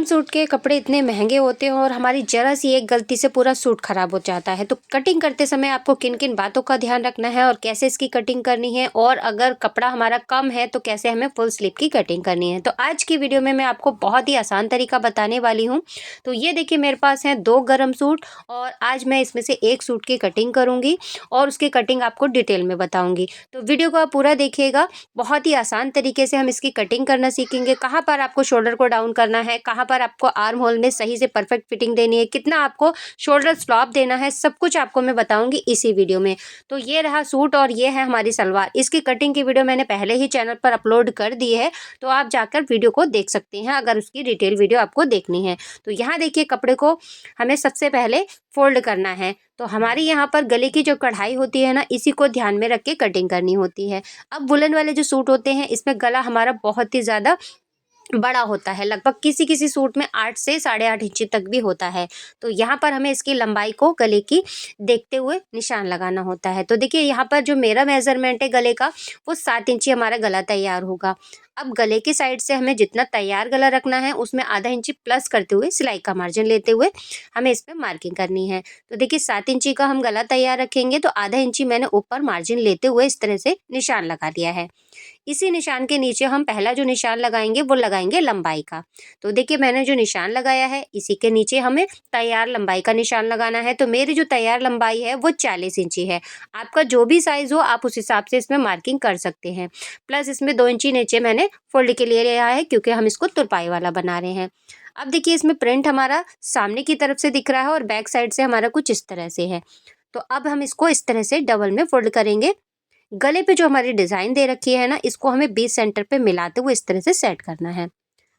Suit के कपड़े इतने महंगे होते हैं और हमारी ज़रा सी एक गलती से पूरा सूट ख़राब हो जाता है। तो कटिंग करते समय आपको किन-किन बातों का ध्यान रखना है और कैसे इसकी कटिंग करनी है, और अगर कपड़ा हमारा कम है तो कैसे हमें फुल स्लीव की कटिंग करनी है। तो आज की वीडियो में मैं आपको बहुत ही आसान तरीका बताने वाली हूँ। तो ये देखिए, मेरे पास हैं 2 गरम सूट और आज मैं इसमें से एक सूट की कटिंग करूँगी और उसकी कटिंग आपको डिटेल में बताऊँगी। तो वीडियो को आप पूरा देखिएगा। बहुत ही आसान तरीके से हम इसकी कटिंग करना सीखेंगे। कहाँ पर आपको शोल्डर को डाउन करना है, कहाँ पर आपको आर्म होल में सही से परफेक्ट फिटिंग देनी है, कितना आपको शोल्डर स्लॉप देना है, सब कुछ आपको मैं बताऊंगी इसी वीडियो में। तो ये रहा सूट और ये है हमारी सलवार। इसकी कटिंग की वीडियो मैंने पहले ही चैनल पर अपलोड कर दी है, तो आप जाकर वीडियो को देख सकते हैं अगर उसकी डिटेल वीडियो आपको देखनी है। तो यहाँ देखिए, कपड़े को हमें सबसे पहले फोल्ड करना है। तो हमारी यहाँ पर गले की जो कढ़ाई होती है ना, इसी को ध्यान में रख के कटिंग करनी होती है। अब वुलन वाले जो सूट होते हैं, इसमें गला हमारा बहुत ही ज़्यादा बड़ा होता है, लगभग किसी किसी सूट में 8 से 8.5 इंच तक भी होता है। तो यहाँ पर हमें इसकी लंबाई को गले की देखते हुए निशान लगाना होता है। तो देखिए, यहाँ पर जो मेरा मेजरमेंट है गले का, वो 7 इंची हमारा गला तैयार होगा। अब गले की साइड से हमें जितना तैयार गला रखना है, उसमें आधा इंची प्लस करते हुए सिलाई का मार्जिन लेते हुए हमें इस पर मार्किंग करनी है। तो देखिए, 7 इंची का हम गला तैयार रखेंगे, तो आधा इंची मैंने ऊपर मार्जिन लेते हुए इस तरह से निशान लगा दिया है। इसी निशान के नीचे हम पहला जो निशान लगाएंगे वो लगाएंगे लंबाई का। तो देखिए, मैंने जो निशान लगाया है, इसी के नीचे हमें तैयार लंबाई का निशान लगाना है। तो मेरी जो तैयार लंबाई है वो 40 इंची है। आपका जो भी साइज हो आप उस हिसाब से इसमें मार्किंग कर सकते हैं। प्लस इसमें 2 इंची नीचे मैंने फोल्ड के लिए लिया है, क्योंकि हम इसको तुरपाई वाला बना रहे हैं। अब देखिए, इसमें प्रिंट हमारा सामने की तरफ से दिख रहा है और बैक साइड से हमारा कुछ इस तरह से है। तो अब हम इसको इस तरह से डबल में फोल्ड करेंगे। गले पे जो हमारी डिज़ाइन दे रखी है ना, इसको हमें बीच सेंटर पे मिलाते हुए इस तरह से सेट करना है।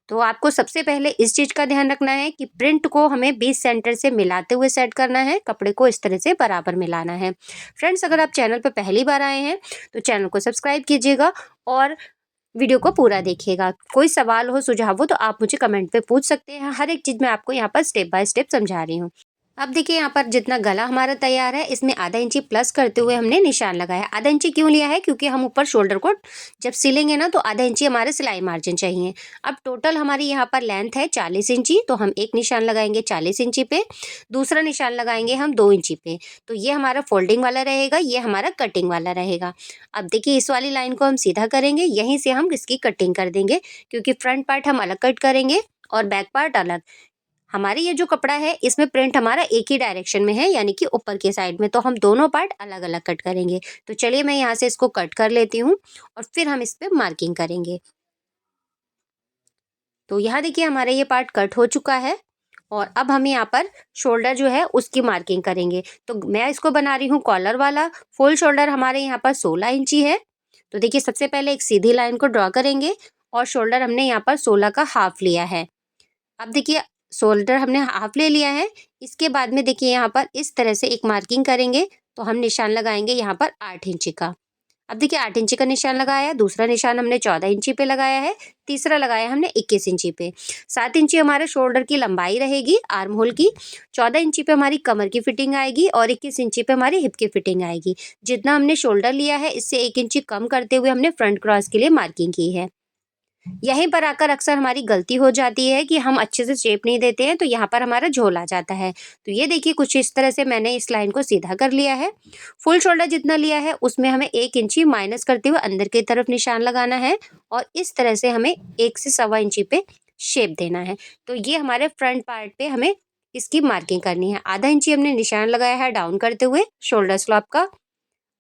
तो आपको सबसे पहले इस चीज़ का ध्यान रखना है कि प्रिंट को हमें बीच सेंटर से मिलाते हुए सेट करना है, कपड़े को इस तरह से बराबर मिलाना है। फ्रेंड्स, अगर आप चैनल पर पहली बार आए हैं तो चैनल को सब्सक्राइब कीजिएगा और वीडियो को पूरा देखिएगा। कोई सवाल हो, सुझाव हो तो आप मुझे कमेंट पे पूछ सकते हैं। हर एक चीज़ मैं आपको यहाँ पर स्टेप बाय स्टेप समझा रही हूँ। अब देखिए, यहाँ पर जितना गला हमारा तैयार है, इसमें आधा इंची प्लस करते हुए हमने निशान लगाया। आधा इंची क्यों लिया है? क्योंकि हम ऊपर शोल्डर को जब सिलेंगे ना, तो आधा इंची हमारे सिलाई मार्जिन चाहिए। अब टोटल हमारी यहाँ पर लेंथ है 40 इंची, तो हम एक निशान लगाएंगे 40 इंची पे, दूसरा निशान लगाएंगे हम 2 इंची पे। तो ये हमारा फोल्डिंग वाला रहेगा, ये हमारा कटिंग वाला रहेगा। अब देखिए, इस वाली लाइन को हम सीधा करेंगे, यहीं से हम इसकी कटिंग कर देंगे, क्योंकि फ्रंट पार्ट हम अलग कट करेंगे और बैक पार्ट अलग। हमारी ये जो कपड़ा है, इसमें प्रिंट हमारा एक ही डायरेक्शन में है, यानी कि ऊपर के साइड में, तो हम दोनों पार्ट अलग अलग कट करेंगे। तो चलिए, मैं यहाँ से इसको कट कर लेती हूँ और फिर हम इस पे मार्किंग करेंगे। तो यहाँ देखिए, हमारा ये पार्ट कट हो चुका है और अब हम यहाँ पर शोल्डर जो है उसकी मार्किंग करेंगे। तो मैं इसको बना रही हूँ कॉलर वाला। फुल शोल्डर हमारे यहाँ पर 16 इंची है। तो देखिए, सबसे पहले एक सीधी लाइन को ड्रॉ करेंगे और शोल्डर हमने यहाँ पर 16 का हाफ लिया है। अब देखिए, शोल्डर हमने हाफ ले लिया है। इसके बाद में देखिए, यहाँ पर इस तरह से एक मार्किंग करेंगे, तो हम निशान लगाएंगे यहाँ पर 8 इंची का। अब देखिए, 8 इंची का निशान लगाया, दूसरा निशान हमने 14 इंची पे लगाया है, तीसरा लगाया हमने 21 इंची पे। 7 इंची हमारे शोल्डर की लंबाई रहेगी आर्म होल की, 14 इंची पे हमारी कमर की फिटिंग आएगी और 21 इंची पे हमारी हिप की फिटिंग आएगी। जितना हमने शोल्डर लिया है, इससे 1 इंची कम करते हुए हमने फ्रंट क्रॉस के लिए मार्किंग की है। यहीं पर आकर अक्सर हमारी गलती हो जाती है कि हम अच्छे से शेप नहीं देते हैं, तो यहाँ पर हमारा झोल आ जाता है। तो ये देखिए, कुछ इस तरह से मैंने इस लाइन को सीधा कर लिया है। फुल शोल्डर जितना लिया है, उसमें हमें 1 इंची माइनस करते हुए अंदर की तरफ निशान लगाना है और इस तरह से हमें 1 से 1.25 इंची पे शेप देना है। तो ये हमारे फ्रंट पार्ट पे हमें इसकी मार्किंग करनी है। आधा इंची हमने निशान लगाया है डाउन करते हुए शोल्डर स्लॉप का,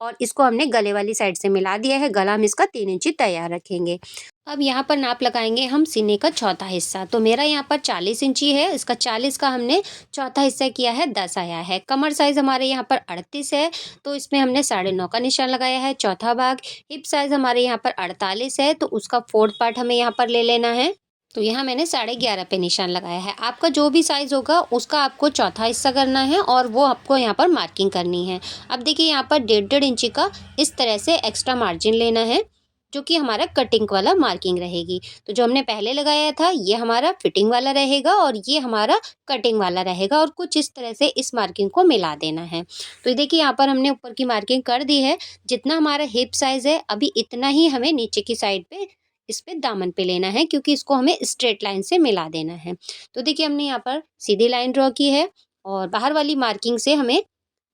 और इसको हमने गले वाली साइड से मिला दिया है। गला हम इसका 3 इंची तैयार रखेंगे। अब यहाँ पर नाप लगाएंगे हम सीने का चौथा हिस्सा। तो मेरा यहाँ पर 40 इंची है, इसका 40 का हमने चौथा हिस्सा किया है, 10 आया है। कमर साइज़ हमारे यहाँ पर 38 है, तो इसमें हमने 9.5 का निशान लगाया है, चौथा भाग। हिप साइज़ हमारे यहाँ पर 48 है, तो उसका 4th पार्ट हमें यहाँ पर ले लेना है। तो यहाँ मैंने 11.5 पे निशान लगाया है। आपका जो भी साइज़ होगा उसका आपको चौथा हिस्सा करना है और वो आपको यहाँ पर मार्किंग करनी है। अब देखिए, यहाँ पर 1.5 इंची का इस तरह से एक्स्ट्रा मार्जिन लेना है, जो कि हमारा कटिंग वाला मार्किंग रहेगी। तो जो हमने पहले लगाया था, ये हमारा फिटिंग वाला रहेगा और ये हमारा कटिंग वाला रहेगा, और कुछ इस तरह से इस मार्किंग को मिला देना है। तो देखिए, यहाँ पर हमने ऊपर की मार्किंग कर दी है। जितना हमारा हिप साइज़ है, अभी इतना ही हमें नीचे की साइड पे इस पे दामन पे लेना है, क्योंकि इसको हमें स्ट्रेट लाइन से मिला देना है। तो देखिए हमने यहाँ पर सीधी लाइन ड्रॉ की है और बाहर वाली मार्किंग से हमें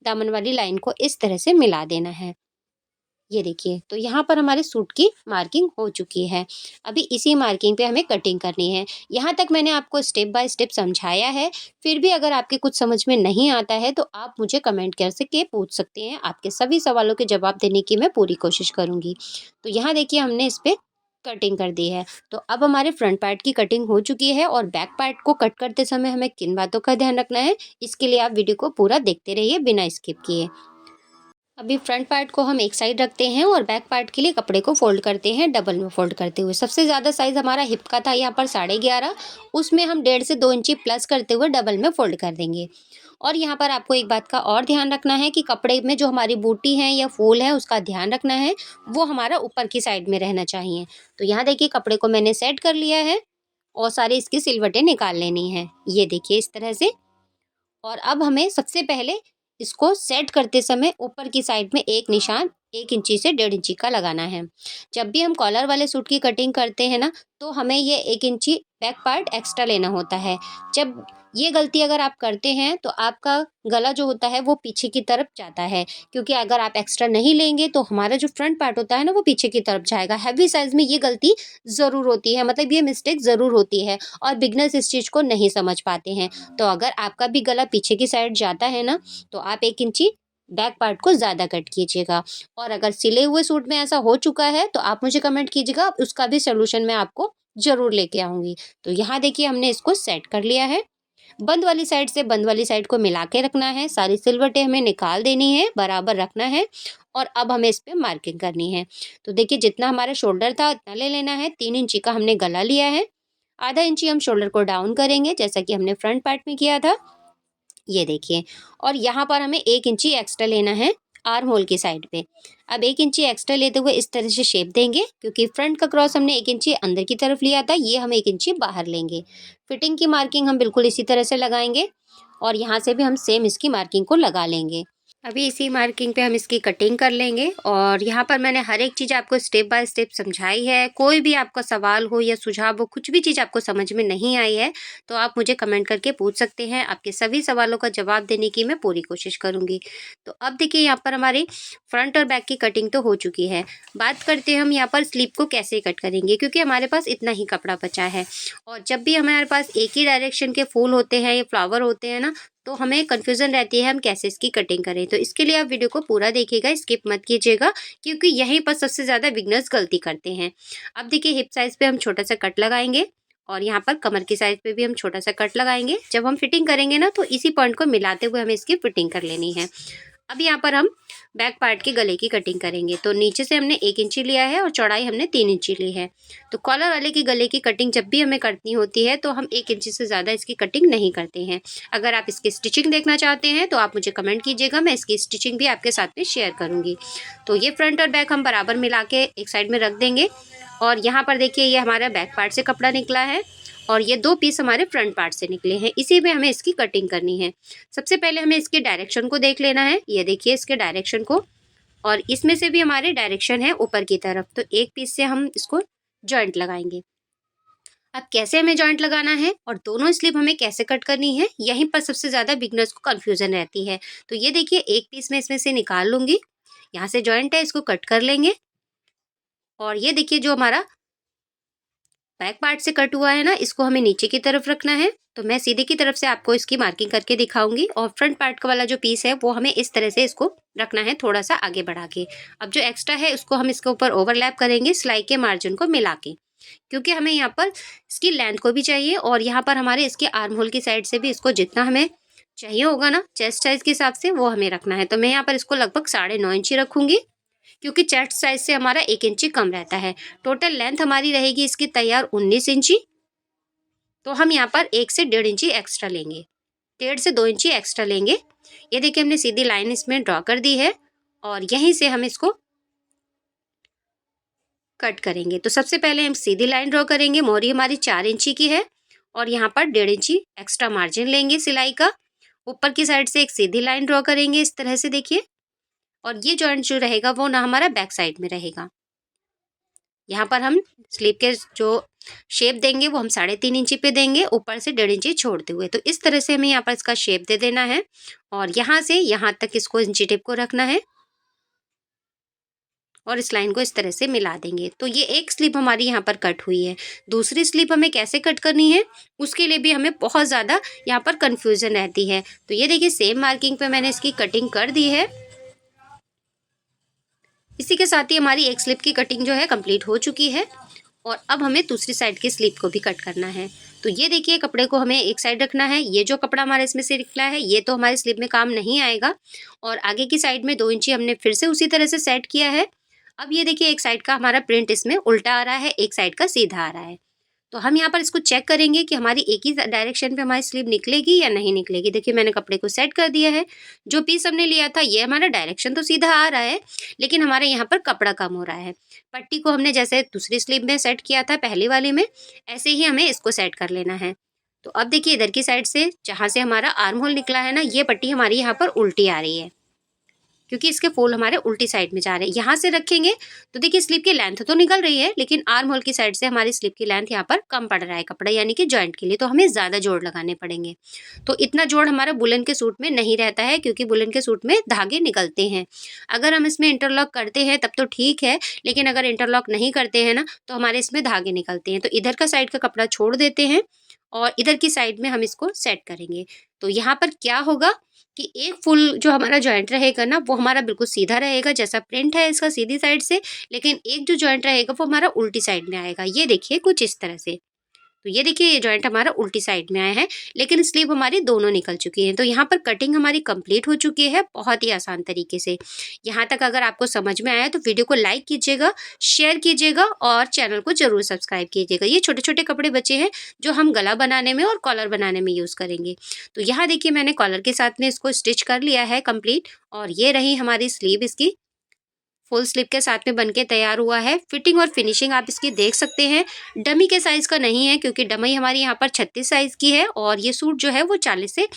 दामन वाली लाइन को इस तरह से मिला देना है। ये देखिए, तो यहाँ पर हमारे सूट की मार्किंग हो चुकी है। अभी इसी मार्किंग पे हमें कटिंग करनी है। यहाँ तक मैंने आपको स्टेप बाय स्टेप समझाया है, फिर भी अगर आपके कुछ समझ में नहीं आता है तो आप मुझे कमेंट कर के पूछ सकते हैं। आपके सभी सवालों के जवाब देने की मैं पूरी कोशिश करूँगी। तो यहाँ देखिए हमने इस पे कटिंग कर दी है। तो अब हमारे फ्रंट पार्ट की कटिंग हो चुकी है और बैक पार्ट को कट करते समय हमें किन बातों का ध्यान रखना है, इसके लिए आप वीडियो को पूरा देखते रहिए बिना स्किप किए। अभी फ्रंट पार्ट को हम एक साइड रखते हैं और बैक पार्ट के लिए कपड़े को फोल्ड करते हैं डबल में फोल्ड करते हुए। सबसे ज़्यादा साइज़ हमारा हिप का था यहाँ पर 11.5, उसमें हम 1.5 से 2 इंची प्लस करते हुए डबल में फोल्ड कर देंगे। और यहाँ पर आपको एक बात का और ध्यान रखना है कि कपड़े में जो हमारी बूटी है या फूल है उसका ध्यान रखना है, वो हमारा ऊपर की साइड में रहना चाहिए। तो यहाँ देखिए कपड़े को मैंने सेट कर लिया है और सारी इसकी सिलवटें निकाल लेनी है। ये देखिए इस तरह से। और अब हमें सबसे पहले इसको सेट करते समय ऊपर की साइड में एक निशान 1 इंची से 1.5 इंची का लगाना है। जब भी हम कॉलर वाले सूट की कटिंग करते हैं ना, तो हमें ये 1 इंची बैक पार्ट एक्स्ट्रा लेना होता है। जब ये गलती अगर आप करते हैं तो आपका गला जो होता है वो पीछे की तरफ जाता है, क्योंकि अगर आप एक्स्ट्रा नहीं लेंगे तो हमारा जो फ्रंट पार्ट होता है ना वो पीछे की तरफ जाएगा। हैवी साइज़ में ये गलती ज़रूर होती है, मतलब ये मिस्टेक ज़रूर होती है और बिगिनर्स इस चीज़ को नहीं समझ पाते हैं। तो अगर आपका भी गला पीछे की साइड जाता है ना, तो आप 1 इंची बैक पार्ट को ज़्यादा कट कीजिएगा। और अगर सिले हुए सूट में ऐसा हो चुका है तो आप मुझे कमेंट कीजिएगा, उसका भी सॉल्यूशन मैं आपको ज़रूर लेके आऊँगी। तो यहाँ देखिए हमने इसको सेट कर लिया है। बंद वाली साइड से बंद वाली साइड को मिला के रखना है, सारी सिलवटें हमें निकाल देनी है, बराबर रखना है और अब हमें इस पे मार्किंग करनी है। तो देखिए जितना हमारा शोल्डर था उतना ले लेना है, 3 इंची का हमने गला लिया है, आधा इंची हम शोल्डर को डाउन करेंगे जैसा कि हमने फ्रंट पार्ट में किया था। ये देखिए, और यहाँ पर हमें 1 इंची एक्स्ट्रा लेना है आर्म होल की साइड पे। अब 1 इंची एक्स्ट्रा लेते हुए इस तरह से शेप देंगे, क्योंकि फ्रंट का क्रॉस हमने 1 इंची अंदर की तरफ लिया था, ये हम 1 इंची बाहर लेंगे। फिटिंग की मार्किंग हम बिल्कुल इसी तरह से लगाएंगे और यहाँ से भी हम सेम इसकी मार्किंग को लगा लेंगे। अभी इसी मार्किंग पे हम इसकी कटिंग कर लेंगे और यहाँ पर मैंने हर एक चीज़ आपको स्टेप बाय स्टेप समझाई है। कोई भी आपका सवाल हो या सुझाव हो, कुछ भी चीज़ आपको समझ में नहीं आई है तो आप मुझे कमेंट करके पूछ सकते हैं। आपके सभी सवालों का जवाब देने की मैं पूरी कोशिश करूँगी। तो अब देखिए यहाँ पर हमारी फ्रंट और बैक की कटिंग तो हो चुकी है। बात करते हैं हम यहाँ पर स्लीव को कैसे कट करेंगे, क्योंकि हमारे पास इतना ही कपड़ा बचा है और जब भी हमारे पास एक ही डायरेक्शन के फूल होते हैं या फ्लावर होते हैं ना, तो हमें कन्फ्यूज़न रहती है हम कैसे इसकी कटिंग करें। तो इसके लिए आप वीडियो को पूरा देखिएगा, स्किप मत कीजिएगा, क्योंकि यहीं पर सबसे ज़्यादा बिगिनर्स गलती करते हैं। अब देखिए हिप साइज़ पे हम छोटा सा कट लगाएंगे और यहाँ पर कमर की साइज़ पे भी हम छोटा सा कट लगाएंगे। जब हम फिटिंग करेंगे ना, तो इसी पॉइंट को मिलाते हुए हमें इसकी फिटिंग कर लेनी है। अब यहाँ पर हम बैक पार्ट के गले की कटिंग करेंगे। तो नीचे से हमने 1 इंची लिया है और चौड़ाई हमने 3 इंची ली है। तो कॉलर वाले की गले की कटिंग जब भी हमें करनी होती है तो हम 1 इंची से ज़्यादा इसकी कटिंग नहीं करते हैं। अगर आप इसकी स्टिचिंग देखना चाहते हैं तो आप मुझे कमेंट कीजिएगा, मैं इसकी स्टिचिंग भी आपके साथ में शेयर करूँगी। तो ये फ्रंट और बैक हम बराबर मिला के एक साइड में रख देंगे और यहाँ पर देखिए ये हमारा बैक पार्ट से कपड़ा निकला है और ये 2 पीस हमारे फ्रंट पार्ट से निकले हैं। इसी में हमें इसकी कटिंग करनी है। सबसे पहले हमें इसके डायरेक्शन को देख लेना है। ये देखिए इसके डायरेक्शन को, और इसमें से भी हमारे डायरेक्शन है ऊपर की तरफ। तो एक पीस से हम इसको जॉइंट लगाएंगे। अब कैसे हमें जॉइंट लगाना है और दोनों स्लीव हमें कैसे कट करनी है, यहीं पर सबसे ज़्यादा बिगनर्स को कन्फ्यूजन रहती है। तो ये देखिए एक पीस मैं इसमें से निकाल लूँगी, यहाँ से जॉइंट है इसको कट कर लेंगे और ये देखिए जो हमारा बैक पार्ट से कट हुआ है ना, इसको हमें नीचे की तरफ रखना है। तो मैं सीधे की तरफ से आपको इसकी मार्किंग करके दिखाऊंगी और फ्रंट पार्ट का वाला जो पीस है वो हमें इस तरह से इसको रखना है, थोड़ा सा आगे बढ़ा के। अब जो एक्स्ट्रा है उसको हम इसके ऊपर ओवरलैप करेंगे सिलाई के मार्जिन को मिला के, क्योंकि हमें यहाँ पर इसकी लेंथ को भी चाहिए और यहाँ पर हमारे इसके आर्म होल की साइड से भी इसको जितना हमें चाहिए होगा ना चेस्ट साइज के हिसाब से वो हमें रखना है। तो मैं यहाँ पर इसको लगभग 9.5 इंची रखूंगी, क्योंकि चेस्ट साइज से हमारा 1 इंची कम रहता है। टोटल लेंथ हमारी रहेगी इसकी तैयार 19 इंची। तो हम यहाँ पर 1 से 1.5 इंची एक्स्ट्रा लेंगे, 1.5 से 2 इंची एक्स्ट्रा लेंगे। ये देखिए हमने सीधी लाइन इसमें ड्रॉ कर दी है और यहीं से हम इसको कट करेंगे। तो सबसे पहले हम सीधी लाइन ड्रॉ करेंगे। मोहरी हमारी 4 इंची की है और यहाँ पर 1.5 इंची एक्स्ट्रा मार्जिन लेंगे सिलाई का। ऊपर की साइड से एक सीधी लाइन ड्रॉ करेंगे इस तरह से देखिए, और ये जॉइंट जो रहेगा वो ना हमारा बैक साइड में रहेगा। यहाँ पर हम स्लीव के जो शेप देंगे वो हम 3.5 इंची पे देंगे, ऊपर से 1.5 इंची छोड़ते हुए। तो इस तरह से हमें यहाँ पर इसका शेप दे देना है और यहाँ से यहाँ तक इसको इंची टेप को रखना है और इस लाइन को इस तरह से मिला देंगे। तो ये एक स्लीव हमारी यहाँ पर कट हुई है। दूसरी स्लीव हमें कैसे कट करनी है उसके लिए भी हमें बहुत ज़्यादा यहाँ पर कन्फ्यूज़न रहती है। तो ये देखिए सेम मार्किंग पे मैंने इसकी कटिंग कर दी है। इसी के साथ ही हमारी एक स्लीव की कटिंग जो है कंप्लीट हो चुकी है और अब हमें दूसरी साइड की स्लीव को भी कट करना है। तो ये देखिए कपड़े को हमें एक साइड रखना है। ये जो कपड़ा हमारे इसमें से निकला है ये तो हमारी स्लीव में काम नहीं आएगा और आगे की साइड में 2 इंची हमने फिर से उसी तरह से सेट किया है। अब ये देखिए एक साइड का हमारा प्रिंट इसमें उल्टा आ रहा है, एक साइड का सीधा आ रहा है। तो हम यहाँ पर इसको चेक करेंगे कि हमारी एक ही डायरेक्शन पे हमारी स्लीव निकलेगी या नहीं निकलेगी। देखिए मैंने कपड़े को सेट कर दिया है। जो पीस हमने लिया था ये हमारा डायरेक्शन तो सीधा आ रहा है, लेकिन हमारे यहाँ पर कपड़ा कम हो रहा है। पट्टी को हमने जैसे दूसरी स्लीव में सेट किया था पहली वाली में, ऐसे ही हमें इसको सेट कर लेना है। तो अब देखिए इधर की साइड से जहाँ से हमारा आर्म होल निकला है ना, ये पट्टी हमारी यहाँ पर उल्टी आ रही है क्योंकि इसके फोल्ड हमारे उल्टी साइड में जा रहे हैं। यहाँ से रखेंगे तो देखिए स्लीव की लेंथ तो निकल रही है, लेकिन आर्म होल की साइड से हमारी स्लीव की लेंथ यहाँ पर कम पड़ रहा है कपड़ा यानी कि जॉइंट के लिए, तो हमें ज़्यादा जोड़ लगाने पड़ेंगे। तो इतना जोड़ हमारा वुलन के सूट में नहीं रहता है क्योंकि वुलन के सूट में धागे निकलते हैं। अगर हम इसमें इंटरलॉक करते हैं तब तो ठीक है, लेकिन अगर इंटरलॉक नहीं करते हैं ना तो हमारे इसमें धागे निकलते हैं। तो इधर का साइड का कपड़ा छोड़ देते हैं और इधर की साइड में हम इसको सेट करेंगे। तो यहाँ पर क्या होगा कि एक फुल जो हमारा जॉइंट रहेगा ना वो हमारा बिल्कुल सीधा रहेगा जैसा प्रिंट है इसका सीधी साइड से, लेकिन एक जो जॉइंट रहेगा वो हमारा उल्टी साइड में आएगा। ये देखिए कुछ इस तरह से। तो ये देखिए ये जॉइंट हमारा उल्टी साइड में आया है, लेकिन स्लीव हमारी दोनों निकल चुकी है। तो यहाँ पर कटिंग हमारी कंप्लीट हो चुकी है बहुत ही आसान तरीके से। यहाँ तक अगर आपको समझ में आया तो वीडियो को लाइक कीजिएगा, शेयर कीजिएगा और चैनल को जरूर सब्सक्राइब कीजिएगा। ये छोटे छोटे कपड़े बचे हैं जो हम गला बनाने में और कॉलर बनाने में यूज़ करेंगे। तो यहाँ देखिए मैंने कॉलर के साथ में इसको स्टिच कर लिया है कंप्लीट और ये रही हमारी स्लीव इसकी फुल स्लीव के साथ में बनके तैयार हुआ है। फिटिंग और फिनिशिंग आप इसकी देख सकते हैं। डमी के साइज़ का नहीं है क्योंकि डमी हमारी यहाँ पर 36 साइज़ की है और ये सूट जो है वो 40 से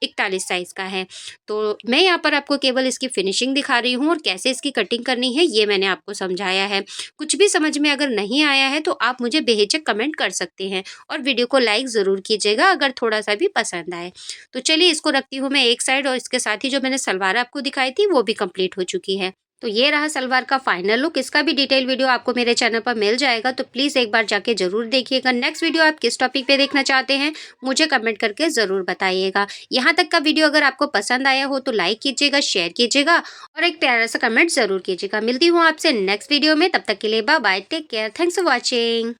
41 साइज़ का है। तो मैं यहाँ पर आपको केवल इसकी फिनिशिंग दिखा रही हूँ और कैसे इसकी कटिंग करनी है ये मैंने आपको समझाया है। कुछ भी समझ में अगर नहीं आया है तो आप मुझे बेहिचक कमेंट कर सकते हैं और वीडियो को लाइक ज़रूर कीजिएगा अगर थोड़ा सा भी पसंद आए। तो चलिए इसको रखती हूँ मैं एक साइड और इसके साथ ही जो मैंने सलवार आपको दिखाई थी वो भी कंप्लीट हो चुकी है। तो ये रहा सलवार का फाइनल लुक। इसका भी डिटेल वीडियो आपको मेरे चैनल पर मिल जाएगा, तो प्लीज़ एक बार जाके ज़रूर देखिएगा। नेक्स्ट वीडियो आप किस टॉपिक पे देखना चाहते हैं मुझे कमेंट करके ज़रूर बताइएगा। यहाँ तक का वीडियो अगर आपको पसंद आया हो तो लाइक कीजिएगा, शेयर कीजिएगा और एक प्यारा सा कमेंट ज़रूर कीजिएगा। मिलती हूँ आपसे नेक्स्ट वीडियो में, तब तक के लिए bye bye, take care, thanks for watching.